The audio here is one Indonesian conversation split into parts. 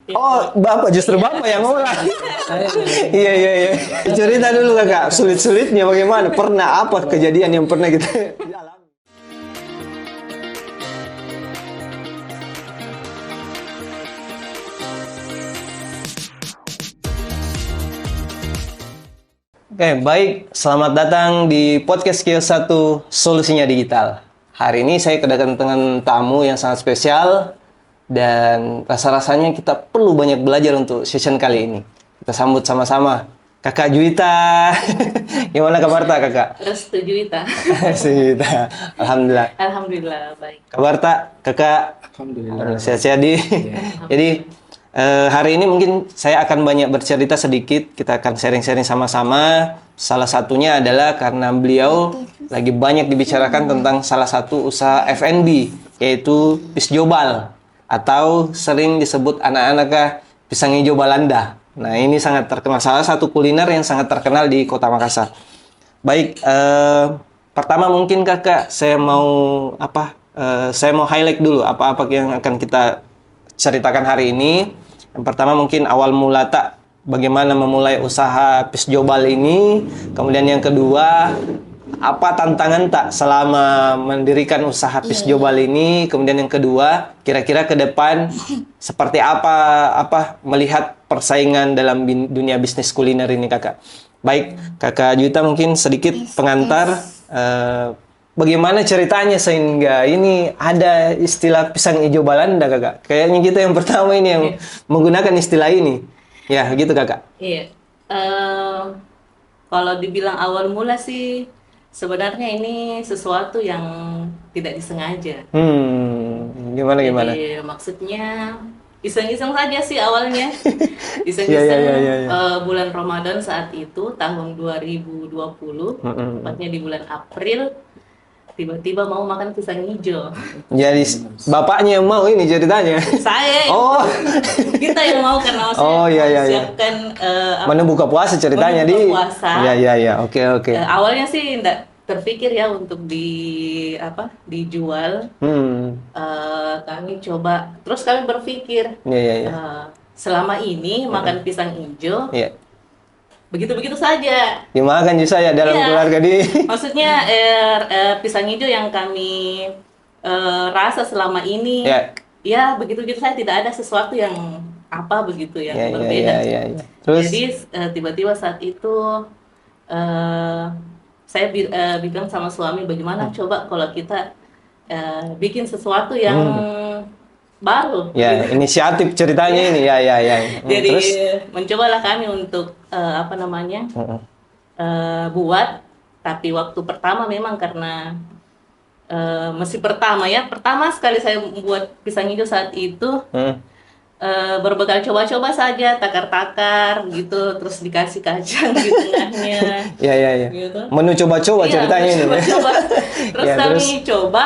Oh, Bapak justru Bapak yang ngolah. Saya Iya, iya, iya. Cerita dulu Kakak, sulit-sulitnya bagaimana? Pernah apa kejadian yang pernah kita alami? Oke, baik. Selamat datang di podcast Kios 1 Solusinya Digital. Hari ini saya kedatangan tamu yang sangat spesial dan rasa-rasanya kita perlu banyak belajar untuk session kali ini. Kita sambut sama-sama Kakak Juwita. Gimana kabar tak, Kakak? Restu Juwita. Juwita. Alhamdulillah. Alhamdulillah baik. Kabar tak, Kakak? alhamdulillah. Sehat-sehat di. Jadi hari ini mungkin saya akan banyak bercerita sedikit. Kita akan sharing-sharing sama-sama. Salah satunya adalah karena beliau lagi banyak dibicarakan tentang salah satu usaha F&B, yaitu Pisjobal, atau sering disebut anak-anak pisang hijau Balanda. Nah, ini sangat terkenal, salah satu kuliner yang sangat terkenal di Kota Makassar. Baik, pertama mungkin Kakak, saya mau highlight dulu apa-apa yang akan kita ceritakan hari ini. Yang pertama mungkin awal mula tak, bagaimana memulai usaha Pisjobal ini. Kemudian yang kedua, apa tantangan tak selama mendirikan usaha Pisjobal ini. Kemudian yang kedua, kira-kira ke depan seperti apa melihat persaingan dalam dunia bisnis kuliner ini, Kakak. Baik, Kakak Juwita mungkin sedikit pengantar bagaimana ceritanya sehingga ini ada istilah pisang hijau Balanda, Kakak. Kayaknya kita yang pertama ini yang menggunakan istilah ini. Ya, gitu, Kakak. Iya. Kalau dibilang awal mula sih sebenarnya ini sesuatu yang tidak disengaja. Gimana? Jadi maksudnya iseng-iseng saja sih awalnya. Iya, iya. Bulan Ramadan saat itu tahun 2020, tepatnya di bulan April, tiba-tiba mau makan pisang hijau. Jadi bapaknya yang mau ini ceritanya. Saya, Oh, kita yang mau karena Oh, iya. siapkan menu buka puasa ceritanya menu di. buka puasa. Iya. Oke. Awalnya sih enggak terpikir ya untuk dijual. Kami coba, terus kami berpikir Iya. selama ini makan pisang hijau Iya. begitu-begitu saja. Dimakan juga saya dalam Iya. keluarga di. Maksudnya pisang hijau yang kami rasa selama ini, Ya. ya begitu-begitu saja, tidak ada sesuatu yang begitu yang berbeda. Iya. Terus Jadi tiba-tiba saat itu saya bilang sama suami, bagaimana coba kalau kita bikin sesuatu yang baru. ya, gitu. inisiatif ceritanya ini. Ya. Jadi Terus mencobalah kami untuk buat, tapi waktu pertama memang karena masih pertama sekali saya membuat pisang hijau saat itu. Berbekal coba-coba saja, takar-takar gitu, terus dikasih kacang di tengahnya. Iya. Gitu. Menu coba-coba Iya, ceritanya ini. coba-coba. Terus Ya, kami terus? coba,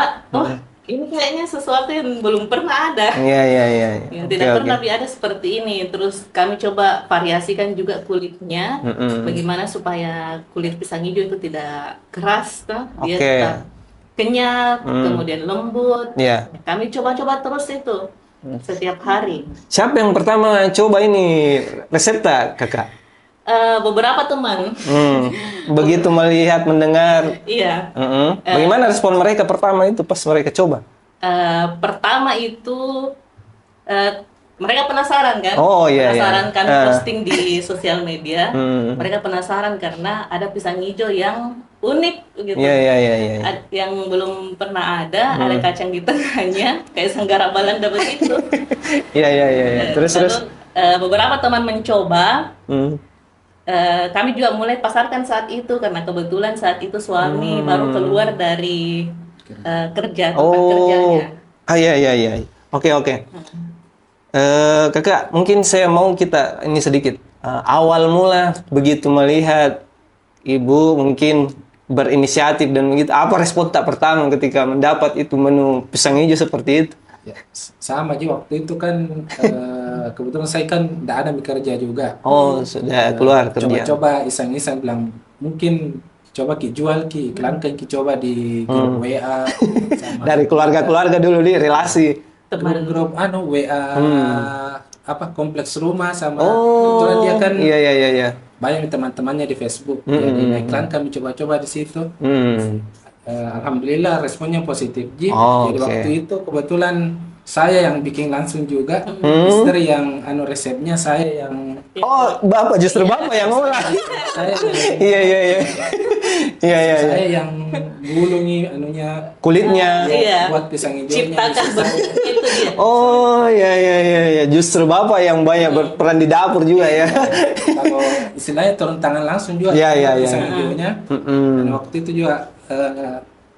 ini kayaknya sesuatu yang belum pernah ada. Iya. Ya, tidak pernah ada seperti ini. Terus kami coba variasikan juga kulitnya, bagaimana supaya kulit pisang hijau itu tidak keras, dia Oke. tetap kenyal, kemudian lembut. Iya. Kami coba-coba terus itu setiap hari. Siapa yang pertama coba ini resep tak, Kakak? Beberapa teman, Begitu melihat, mendengar, iya. bagaimana respon mereka pertama itu pas mereka coba? Pertama itu mereka penasaran kan? Oh, iya. Penasaran kan, posting di sosial media. Mereka penasaran karena ada pisang hijau yang unik gitu. Iya. Yang belum pernah ada kacang di tengahnya kayak Sanggara Balanda begitu. Iya. Terus. Lalu beberapa teman mencoba. Kami juga mulai pasarkan saat itu karena kebetulan saat itu suami baru keluar dari tempat kerjanya. Iya. Oke. Kakak, mungkin saya mau kita ini sedikit awal mula begitu melihat ibu mungkin berinisiatif dan begitu, apa respon tak pertama ketika mendapat itu menu pisang hijau seperti itu? Ya, sama aja waktu itu kan kebetulan saya kan tidak ada bekerja juga. Oh, sudah keluar kerja. Coba-coba iseng-iseng bilang mungkin coba jual iklankan coba di grup WA sama Dari keluarga dulu di relasi. grup WA kompleks rumah sama Oh, kebetulan dia kan iya iya iya iya. banyak teman-temannya di Facebook. Jadi naiklah kami coba-coba di situ. Hmm. Alhamdulillah responnya positif Ji. Oh, Jadi oke. waktu itu kebetulan saya yang bikin langsung juga, istri yang resepnya, saya yang Oh, Bapak justru Bapak yang ngolah. saya yang, Iya iya iya. Iya iya iya. saya yang gulungi Kulitnya. Iya. buat pisang hijaunya. Ciptakan bentuknya itu dia. Oh, iya iya iya iya. Justru Bapak yang banyak berperan di dapur juga ya. Kalau istilahnya turun tangan langsung juga Iya, iya, buat iya. pisang hijaunya. Mm-mm. Dan waktu itu juga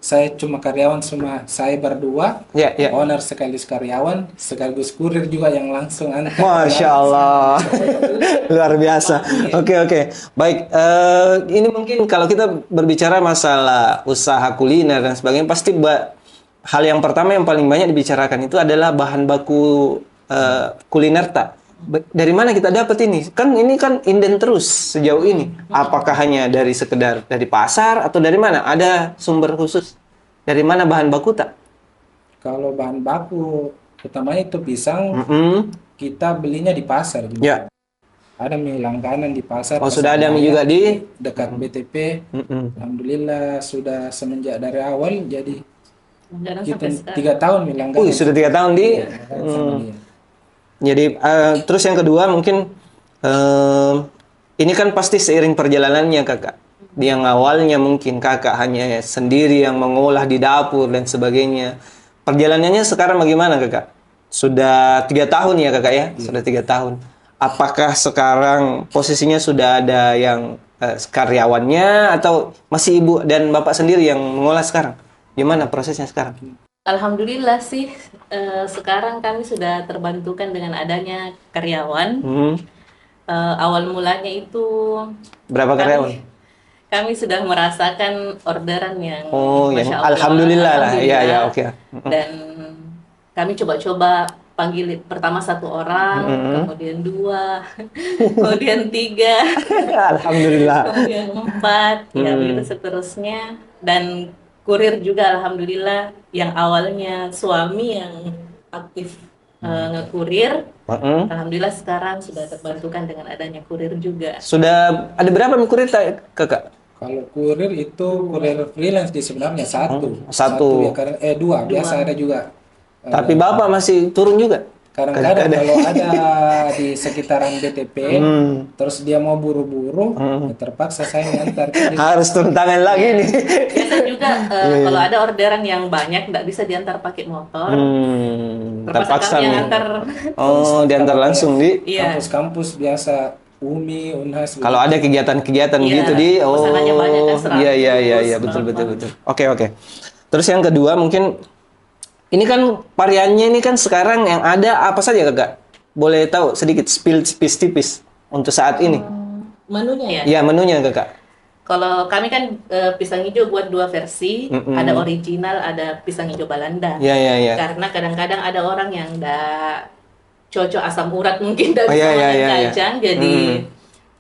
saya cuma karyawan, cuma saya berdua, Iya iya. owner sekaligus karyawan, sekaligus kurir juga yang langsung antar. Masya Allah, luar biasa. Oke oke, baik. Ini mungkin kalau kita berbicara masalah usaha kuliner dan sebagainya, pasti hal yang pertama yang paling banyak dibicarakan itu adalah bahan baku kuliner tak. Dari mana kita dapat ini? Kan ini kan inden terus sejauh ini. Apakah hanya dari sekedar dari pasar atau dari mana? Ada sumber khusus? Dari mana bahan baku tak? Kalau bahan baku utamanya itu pisang, Mm-mm. kita belinya di pasar. Gitu. Ya. Ada mie langganan di pasar. Oh, Pasar sudah ada mie Raya, juga di? dekat BTP. Mm-mm. Alhamdulillah sudah semenjak dari awal, jadi Jangan kita sampai sekarang. 3 tahun mie langganan. Sudah 3 tahun di. Sama dia. Jadi terus yang kedua mungkin ini kan pasti seiring perjalanannya kakak. Yang awalnya mungkin kakak hanya sendiri yang mengolah di dapur dan sebagainya. Perjalanannya sekarang bagaimana kakak? Sudah 3 tahun ya kakak ya? Sudah 3 tahun. Apakah sekarang posisinya sudah ada yang karyawannya atau masih ibu dan bapak sendiri yang mengolah sekarang? Gimana prosesnya sekarang? Alhamdulillah sih sekarang kami sudah terbantukan dengan adanya karyawan. Hmm. Awal mulanya itu Berapa karyawan? kami sudah merasakan orderan yang Oh, yang Masya Allah, alhamdulillah lah. Iya, alhamdulillah. ya, oke. Dan kami coba-coba panggil pertama 1 orang, kemudian 2, kemudian 3, Alhamdulillah. kemudian 4, ya begitu seterusnya. Dan kurir juga alhamdulillah yang awalnya suami yang aktif ngekurir, alhamdulillah sekarang sudah terbantukan dengan adanya kurir juga. Sudah ada berapa mie kurir kakak? Kalau kurir itu kurir freelance di sebenarnya satu. Satu. Ya, dua. Biasa ada juga. Tapi bapak masih turun juga? Kadang-kadang kalau ada di sekitaran BTP, terus dia mau buru-buru, ya terpaksa saya ngantar. Harus turun tangan lagi nih. Biasa juga kalau ada orderan yang banyak nggak bisa diantar pakai motor, Terpaksa kami yang nih. antar. Oh, diantar langsung di. Iya. Kampus-kampus biasa, UMI, UNHAS. Kalau ada kegiatan-kegiatan Iya, gitu di. Oh, pesanannya banyak kan, 100, iya iya iya iya betul betul betul. Oke oke. Terus yang kedua mungkin ini kan variannya ini kan sekarang yang ada apa saja kakak? Boleh tahu sedikit spill tipis-tipis untuk saat ini? Menunya ya? Ya menunya kakak. Kalau kami kan pisang hijau buat 2 versi, ada original, ada pisang hijau Belanda. Ya ya ya. Karena kadang-kadang ada orang yang nggak cocok asam urat mungkin dan Oh, iya, sama iya, dengan iya, iya. kacang, jadi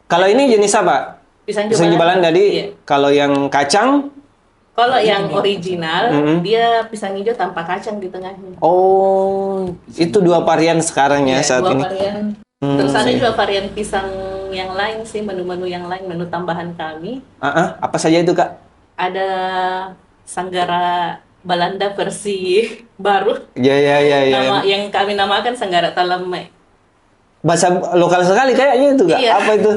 Kalau ini jenis apa? pisang Pisang hijau Belanda Belanda. di. Iya. Kalau yang kacang, Kalau yang original, dia pisang hijau tanpa kacang di tengahnya. oh itu 2 varian sekarang ya Iya, saat 2 ini. varian. Terus ada juga varian pisang yang lain sih, menu-menu yang lain, menu tambahan kami. Apa saja itu kak? Ada Sanggara Belanda versi baru. Ya ya ya ya. Nama yang kami namakan Sanggara Talamai. Bahasa lokal sekali kayaknya itu kak. Iya. Apa itu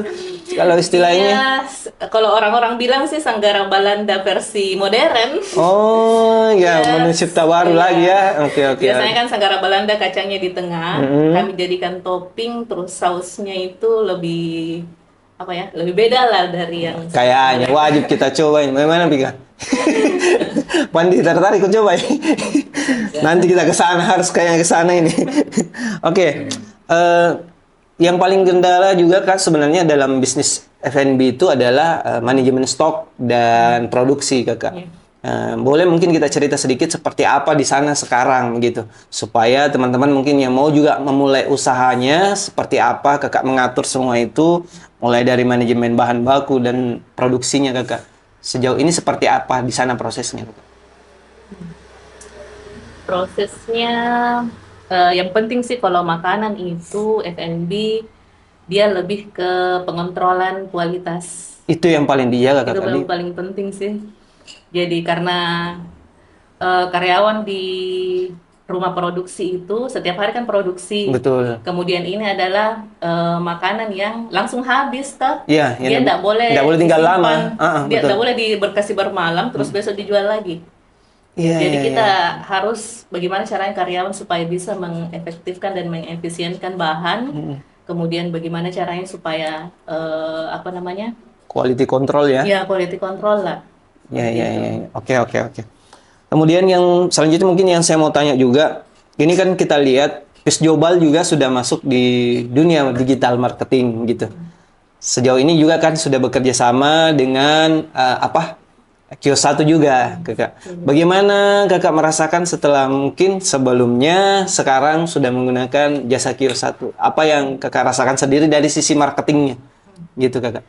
kalau istilahnya? Iya, kalau orang-orang bilang sih Sanggara Belanda versi modern. Oh ya Yes. menu cipta baru Iya. lagi ya. Oke oke. Biasanya kan Sanggara Belanda kacangnya di tengah, kami jadikan topping, terus sausnya itu lebih apa ya, lebih beda lah dari yang Kayaknya wajib kita cobain. Bagaimana Pika? Pandi tertarik aku coba. Nanti kita ke sana, harus kayaknya ke sana ini. Oke. Yang paling kendala juga Kak sebenarnya dalam bisnis F&B itu adalah manajemen stok dan produksi Kakak. Boleh mungkin kita cerita sedikit seperti apa di sana sekarang gitu, supaya teman-teman mungkin yang mau juga memulai usahanya seperti apa Kakak mengatur semua itu, mulai dari manajemen bahan baku dan produksinya Kakak. Sejauh ini seperti apa di sana prosesnya Kakak? prosesnya yang penting sih kalau makanan itu F&B dia lebih ke pengontrolan kualitas. Itu yang paling dijaga Itu kakak. paling penting sih. Jadi karena karyawan di rumah produksi itu setiap hari kan produksi. Betul. Kemudian ini adalah makanan yang langsung habis, toh. Iya, Dia tidak boleh tinggal disimpan. lama. Dia Betul. tidak boleh berkasih bermalam terus besok dijual lagi. Iya, Jadi iya, kita iya. harus bagaimana caranya karyawan supaya bisa mengefektifkan dan mengefisienkan bahan. Kemudian bagaimana caranya supaya apa namanya? Quality control ya. Ya, quality control lah. Iya, iya, Gitu. iya. Oke, oke, oke. Kemudian yang selanjutnya mungkin yang saya mau tanya juga, ini kan kita lihat Peace Global juga sudah masuk di dunia digital marketing gitu. Sejauh ini juga kan sudah bekerja sama dengan Kios 1 juga, Kakak. Bagaimana Kakak merasakan setelah mungkin sebelumnya sekarang sudah menggunakan jasa Kios 1? Apa yang Kakak rasakan sendiri dari sisi marketingnya? Gitu, Kakak.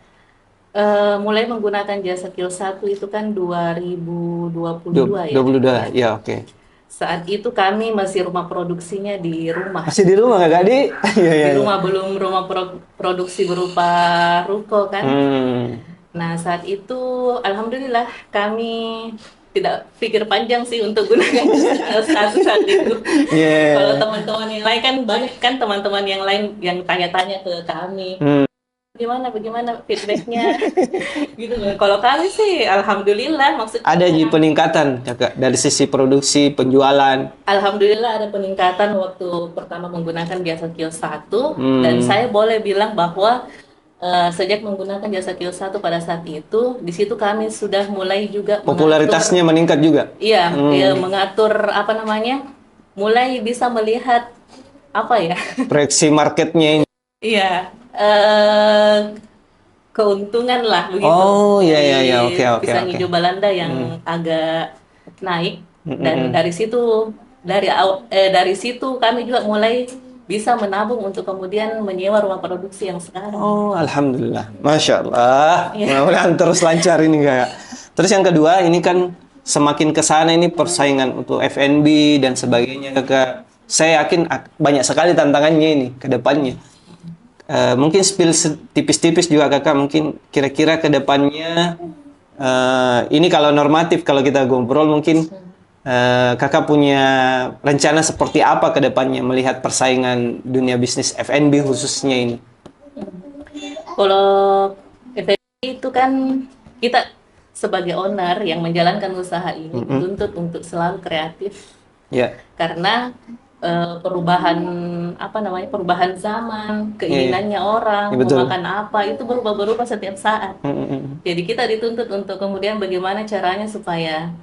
Mulai menggunakan jasa Kios 1 itu kan 2022 ya. 22, ya oke. Saat itu kami masih rumah produksinya di rumah. Masih di rumah Kakak, Di? Iya, iya. Di rumah belum rumah produksi berupa ruko kan. Nah, saat itu alhamdulillah kami tidak pikir panjang sih untuk gunakan jasa saat itu. Yeah. Kalau teman-teman yang lain kan banyak kan teman-teman yang lain yang tanya-tanya ke kami. Bagaimana feedbacknya gitu loh. Kalau kami sih alhamdulillah maksudnya Ada peningkatan Kakak dari sisi produksi, penjualan. alhamdulillah ada peningkatan waktu pertama menggunakan jasa Kios 1 dan saya boleh bilang bahwa sejak menggunakan jasa Kios 1 pada saat itu di situ kami sudah mulai juga Popularitasnya meningkat juga. iya, mengatur apa namanya? Mulai bisa melihat apa ya? Proyeksi marketnya ini. Iya, keuntungan lah begitu. Oh, iya, oke. Pisang hijau Belanda yang agak naik dan dari situ dari situ kami juga mulai bisa menabung untuk kemudian menyewa rumah produksi yang sekarang. Oh, alhamdulillah. Masya Allah. Mudah-mudahan terus lancar ini Kakak. Terus yang kedua, ini kan semakin ke sana ini persaingan untuk F&B dan sebagainya Kakak. Saya yakin banyak sekali tantangannya ini ke depannya. Mungkin spill tipis-tipis juga Kakak, mungkin kira-kira ke depannya ini kalau normatif kalau kita ngobrol mungkin Kakak punya rencana seperti apa ke depannya melihat persaingan dunia bisnis F&B khususnya ini? Kalau F&B itu kan kita sebagai owner yang menjalankan usaha ini dituntut untuk selalu kreatif. Ya. Karena perubahan zaman, keinginannya orang mau makan apa itu berubah-berubah setiap saat. Jadi kita dituntut untuk kemudian bagaimana caranya supaya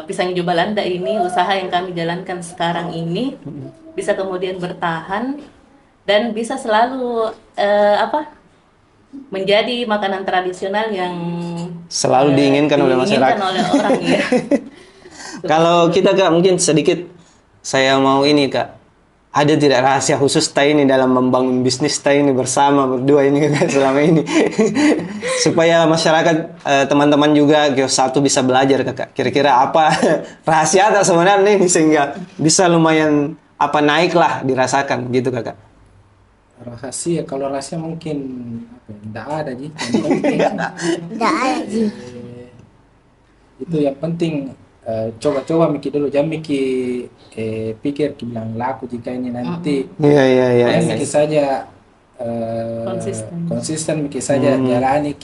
Pisang Hijau Belanda ini, usaha yang kami jalankan sekarang ini bisa kemudian bertahan dan bisa selalu menjadi makanan tradisional yang selalu diinginkan oleh masyarakat. oleh orang ya. Kalau kita Kak mungkin sedikit saya mau ini Kak, ada tidak rahasia khusus Tay ini dalam membangun bisnis Tay ini bersama berdua ini Kak selama ini supaya masyarakat teman-teman juga Kios 1 bisa belajar Kakak. Kira-kira apa rahasia tak sebenarnya ini sehingga bisa lumayan naik lah dirasakan gitu Kakak. Rahasia, kalau rahasia mungkin tidak ada Ji. Nggak ada sih. Itu yang penting coba-coba mikir dulu, jangan mikir pikir bilang laku jika ini nanti. Iya. Mikir saja Konsisten. mikir saja jalani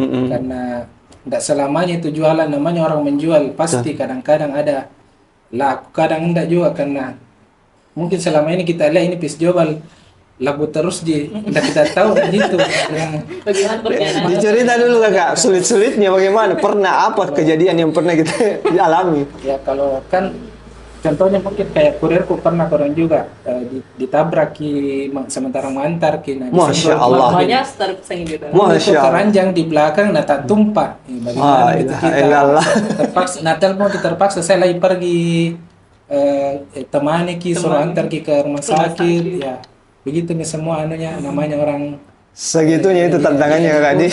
karena tidak selamanya itu jualan, namanya orang menjual pasti kadang-kadang ada laku, kadang enggak juga karena mungkin selama ini kita lihat ini Peace Global laku terus tidak kita tahu gitu. Bagaimana perjalanan? Dicerita dulu Kakak, sulit-sulitnya bagaimana? Pernah apa kejadian yang pernah kita alami? Ya kalau kan contohnya mungkin kayak kurirku pernah orang juga ditabrak sementara mengantar Masya Allah. Banyak start Pisang Hijau Belanda. Masya Allah. keranjang di belakang nah tak tumpah. Bagaimana itu kita terpaksa telepon terpaksa saya lagi pergi temani suruh antar ke rumah sakit ya. Begitu nih semua namanya orang segitunya itu tantangannya Kakak Di.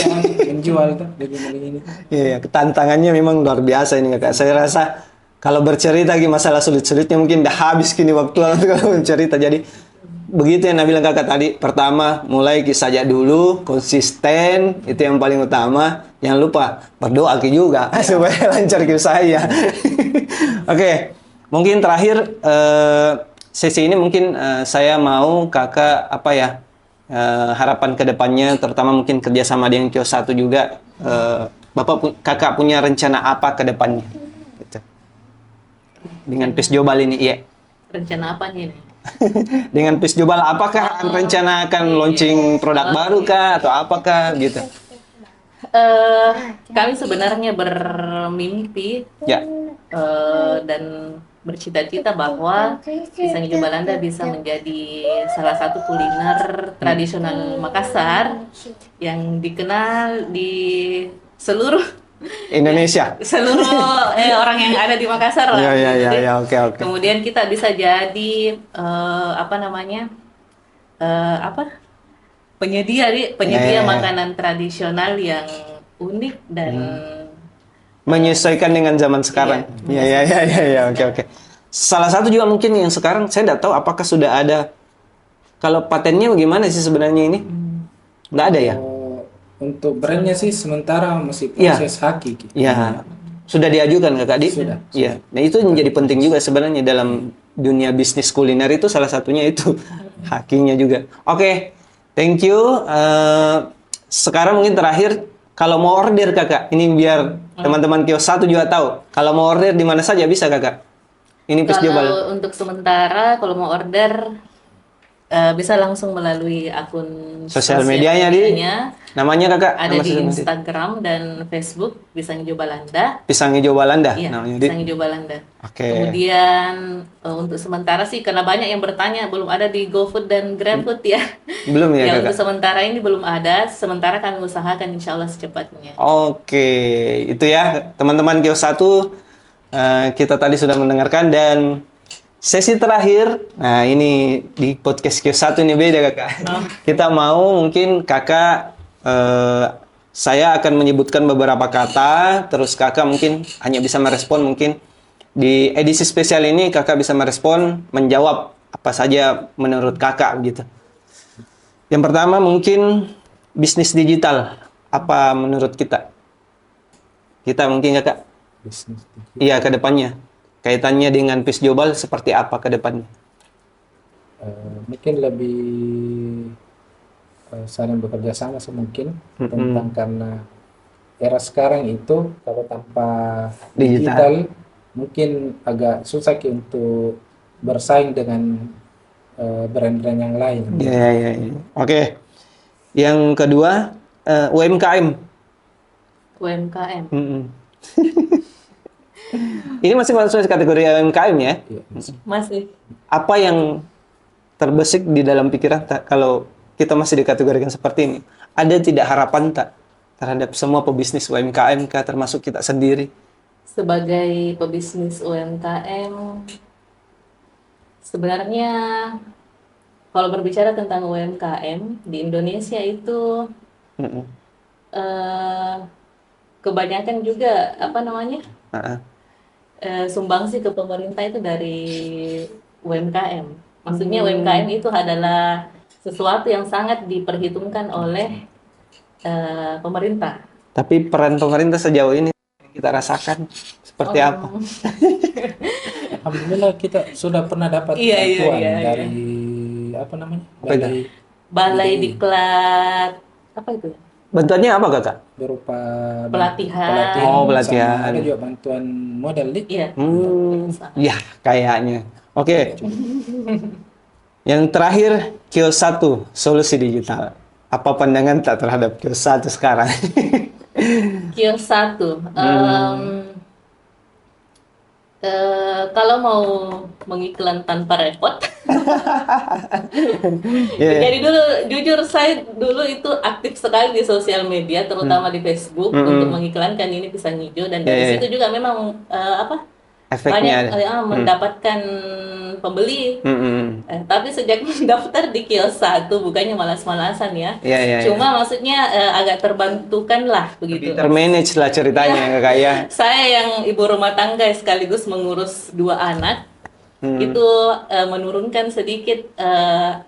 Menjual tuh begini. Iya, tantangannya memang luar biasa ini Kakak. Saya rasa kalau bercerita lagi masalah sulit-sulitnya mungkin udah habis kini waktu untuk kalau bercerita. Jadi begitu yang Nabi bilang kakak tadi. Pertama, mulai saja dulu, konsisten, itu yang paling utama. Jangan lupa berdoa juga supaya lancar saya. Oke, mungkin terakhir sesi ini mungkin saya mau kakak apa ya harapan kedepannya, terutama mungkin kerjasama dengan Kios 1 juga. Kakak punya rencana apa ke depannya? Gitu. Dengan PIS Jobal ini, iya. Rencana apa nih? Dengan PIS Jobal, apakah rencana akan launching produk baru kah atau apakah gitu? Kami sebenarnya bermimpi Ya. dan bercita-cita bahwa pisang hijau Balanda bisa menjadi salah satu kuliner tradisional Makassar yang dikenal di seluruh Indonesia. orang yang ada di Makassar lah. Ya, oke. Kemudian kita bisa jadi penyedia makanan tradisional yang unik dan Menyesuaikan dengan zaman sekarang. Ya, oke. Salah satu juga mungkin yang sekarang saya tidak tahu apakah sudah ada. Kalau patennya bagaimana sih sebenarnya ini? Nggak ada ya? Untuk brandnya sih sementara masih proses haki. Ya, sudah diajukan Kak Di? Sudah. Ya, nah itu menjadi penting juga sebenarnya dalam dunia bisnis kuliner itu salah satunya itu hakinya juga. Oke, thank you. Sekarang mungkin terakhir, kalau mau order Kakak, ini biar teman-teman Kios 1 juga tahu. Kalau mau order di mana saja bisa Kakak? Ini PIS Jobal. kalau untuk sementara kalau mau order bisa langsung melalui akun Sosial medianya di namanya Kakak? ada Nama di sosial media. Instagram dan Facebook Pisang Hijau Balanda. Pisang Hijau Balanda Iya, namanya di. Pisang Hijau Balanda. Oke. Kemudian untuk sementara sih karena banyak yang bertanya belum ada di GoFood dan GrabFood ya. Belum ya Yang Kakak? untuk sementara ini belum ada. Sementara kami usahakan insya Allah secepatnya. Oke, itu ya teman-teman Kios 1 kita tadi sudah mendengarkan dan sesi terakhir. Nah, ini di podcast Kios 1 ini beda Kakak. Kita mau mungkin Kakak saya akan menyebutkan beberapa kata, terus Kakak mungkin hanya bisa merespon mungkin di edisi spesial ini Kakak bisa merespon, menjawab apa saja menurut Kakak gitu. Yang pertama mungkin bisnis digital. Apa menurut kita? Kita mungkin Kakak? Bisnis. Iya, ke depannya. Kaitannya dengan PIS Jobal seperti apa ke depannya? Mungkin lebih saling bekerja sama semungkin tentang karena era sekarang itu kalau tanpa digital mungkin agak susah untuk bersaing dengan brand-brand yang lain. Iya. Oke. Yang kedua, UMKM. UMKM. Ini masih masuk kategori UMKM ya? Iya. Masih. Apa yang terbesit di dalam pikiran kalau kita masih dikategorikan seperti ini? Ada tidak harapan tak terhadap semua pebisnis UMKM termasuk kita sendiri? Sebagai pebisnis UMKM, sebenarnya kalau berbicara tentang UMKM di Indonesia itu kebanyakan juga sumbangsi ke pemerintah itu dari UMKM. Maksudnya UMKM itu adalah sesuatu yang sangat diperhitungkan oleh pemerintah. Tapi peran pemerintah sejauh ini kita rasakan seperti apa? Alhamdulillah kita sudah pernah dapat bantuan dari apa namanya? Balai Diklat apa itu? Bantuannya apa Kakak? Berupa pelatihan. Oh, pelatihan. Ada juga bantuan modal nih. Iya. Ya, kayaknya. Oke. Yang terakhir, Kios 1, solusi digital. Apa pandangan tak terhadap Kios 1 sekarang? Kios 1. Kalau mau mengiklan tanpa repot. Jadi dulu jujur saya dulu itu aktif sekali di sosial media terutama di Facebook untuk mengiklankan ini pisang hijau dan dari situ juga memang efeknya banyak ada. mendapatkan pembeli. Tapi sejak mendaftar di kios 1 bukannya malas-malasan ya. Iya, iya, Cuma maksudnya agak terbantukan lah begitu. Termanage lah ceritanya Iya. kakak ya. Saya yang ibu rumah tangga sekaligus mengurus 2 anak, itu menurunkan sedikit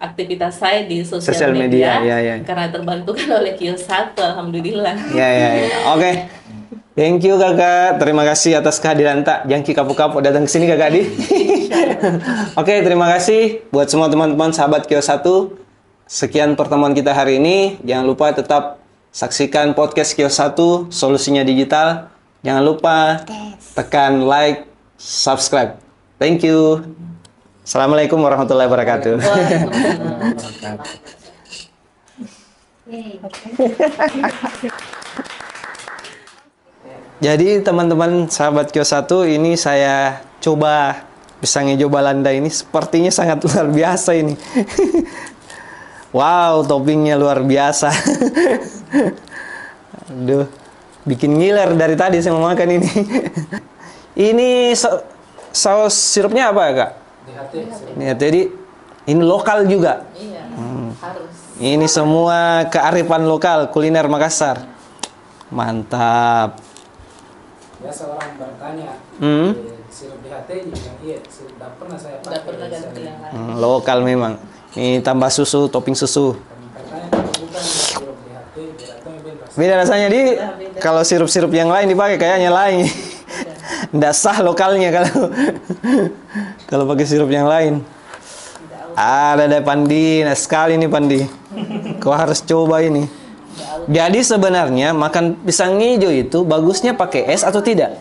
aktivitas saya di sosial media, ya, ya. karena terbantukan oleh kios 1, alhamdulillah. Ya, ya, ya. Oke. Thank you kakak. Terima kasih atas kehadiran tak. Jangki kapuk-kapuk datang ke sini kakak di. Oke, terima kasih buat semua teman-teman sahabat kios 1. Sekian pertemuan kita hari ini. Jangan lupa tetap saksikan podcast kios 1 solusinya digital. Jangan lupa tekan like, subscribe. Thank you. Assalamualaikum warahmatullahi wabarakatuh. Waalaikumsalam. Jadi teman-teman sahabat kios 1, ini saya coba pisang hijau Belanda ini sepertinya sangat luar biasa ini. Wow, toppingnya luar biasa. Aduh, bikin ngiler dari tadi saya mau makan ini. Ini saus sirupnya apa ya kak? Ya, jadi ini lokal juga. Iya, harus. Ini semua kearifan lokal kuliner Makassar. Mantap. Biasa orang bertanya, sirup DHT bilang iya, sirup tidak pernah saya pakai. Nggak pernah ganti yang lain. Lokal memang. Ini tambah susu, topping susu. Katanya kalau bukan sirup DHT, DHT beda. Beda rasanya di Beda. kalau sirup-sirup yang lain dipakai kayaknya lain. Nggak sah lokalnya kalau kalau pakai sirup yang lain. Ada deh Pandi, nah sekali nih Pandi. Kau harus coba ini. Jadi sebenarnya makan pisang hijau itu bagusnya pakai es atau tidak?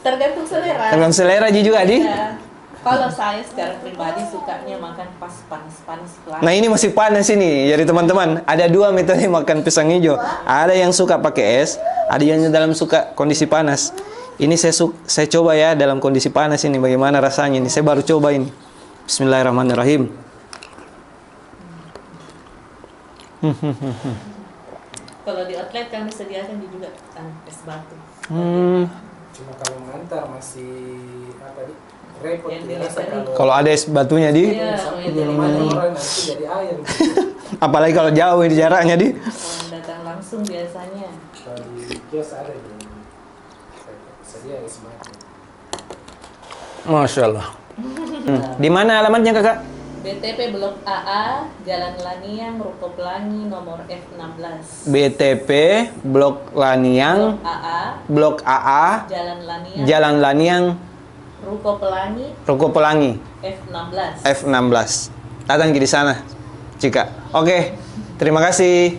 Tergantung selera. Tergantung selera juga di. Ya. Kalau saya secara pribadi sukanya makan pas panas-panas pelan. Nah ini masih panas ini. Jadi teman-teman ada 2 metode makan pisang hijau. Ada yang suka pakai es, ada yang dalam suka kondisi panas. Ini saya coba ya dalam kondisi panas ini bagaimana rasanya ini. Saya baru coba ini. Bismillahirrahmanirrahim. Kalau di outlet kami sediakan juga es batu. Cuma kalau mengantar masih apa di repot Yang dirasa delivery. Kalau ada es batunya di, Iya, yang dari orang nanti jadi air. apalagi kalau jauh ini jaraknya di. datang langsung biasanya. Kalau di kios ada di sedia es batu. Masya Allah. Di mana alamatnya kakak? BTP Blok AA, Jalan Laniang, Ruko Pelangi, nomor F16. BTP Blok Laniang, AA, Blok AA, Jalan Laniang, Jalan Laniang, Ruko Pelangi, Ruko Pelangi, F16. F16. Datang di sana, Cika. Oke, terima kasih.